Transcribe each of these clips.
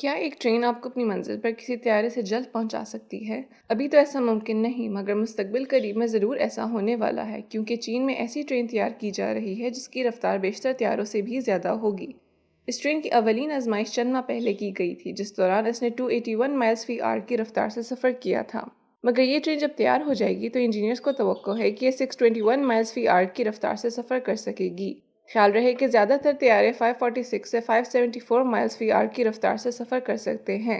کیا ایک ٹرین آپ کو اپنی منزل پر کسی طیارے سے جلد پہنچا سکتی ہے؟ ابھی تو ایسا ممکن نہیں، مگر مستقبل قریب میں ضرور ایسا ہونے والا ہے، کیونکہ چین میں ایسی ٹرین تیار کی جا رہی ہے جس کی رفتار بیشتر طیاروں سے بھی زیادہ ہوگی۔ اس ٹرین کی اولین آزمائش چند ماہ پہلے کی گئی تھی، جس دوران اس نے 281 مائلز فی آور کی رفتار سے سفر کیا تھا۔ مگر یہ ٹرین جب تیار ہو جائے گی تو انجینئرز کو توقع ہے کہ یہ 621 مائلز فی آور کی رفتار سے سفر کر سکے گی۔ خیال رہے کہ زیادہ تر طیارے 546 سے 574 مائلز فی آور کی رفتار سے سفر کر سکتے ہیں۔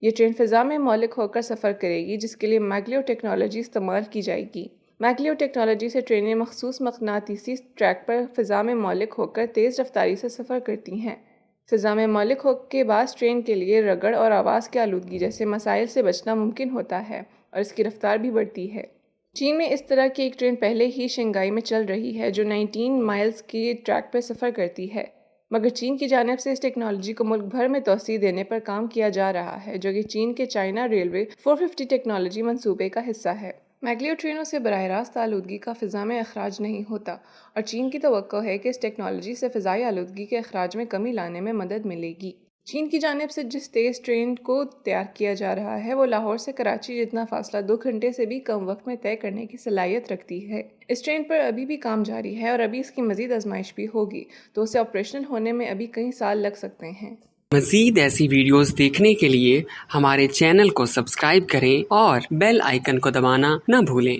یہ ٹرین فضا میں مولک ہو کر سفر کرے گی، جس کے لیے میگلیو ٹیکنالوجی استعمال کی جائے گی۔ میگلیو ٹیکنالوجی سے ٹرینیں مخصوص مقناطیسی ٹریک پر فضا میں مولک ہو کر تیز رفتاری سے سفر کرتی ہیں۔ فضا میں مولک ہو کے بعد ٹرین کے لیے رگڑ اور آواز کی آلودگی جیسے مسائل سے بچنا ممکن ہوتا ہے اور اس کی رفتار بھی بڑھتی ہے۔ چین میں اس طرح کی ایک ٹرین پہلے ہی شنگھائی میں چل رہی ہے جو 19 مائلز کی ٹریک پر سفر کرتی ہے، مگر چین کی جانب سے اس ٹیکنالوجی کو ملک بھر میں توسیع دینے پر کام کیا جا رہا ہے، جو کہ چین کے چائنا ریلوے 450 ٹیکنالوجی منصوبے کا حصہ ہے۔ میگلیو ٹرینوں سے براہ راست آلودگی کا فضا میں اخراج نہیں ہوتا اور چین کی توقع ہے کہ اس ٹیکنالوجی سے فضائی آلودگی کے اخراج میں کمی لانے میں مدد ملے گی۔ چین کی جانب سے جس تیز ٹرین کو تیار کیا جا رہا ہے وہ لاہور سے کراچی جتنا فاصلہ 2 گھنٹے سے بھی کم وقت میں طے کرنے کی صلاحیت رکھتی ہے۔ اس ٹرین پر ابھی بھی کام جاری ہے اور ابھی اس کی مزید آزمائش بھی ہوگی، تو اسے آپریشنل ہونے میں ابھی کئی سال لگ سکتے ہیں۔ مزید ایسی ویڈیوز دیکھنے کے لیے ہمارے چینل کو سبسکرائب کریں اور بیل آئیکن کو دبانا نہ بھولیں۔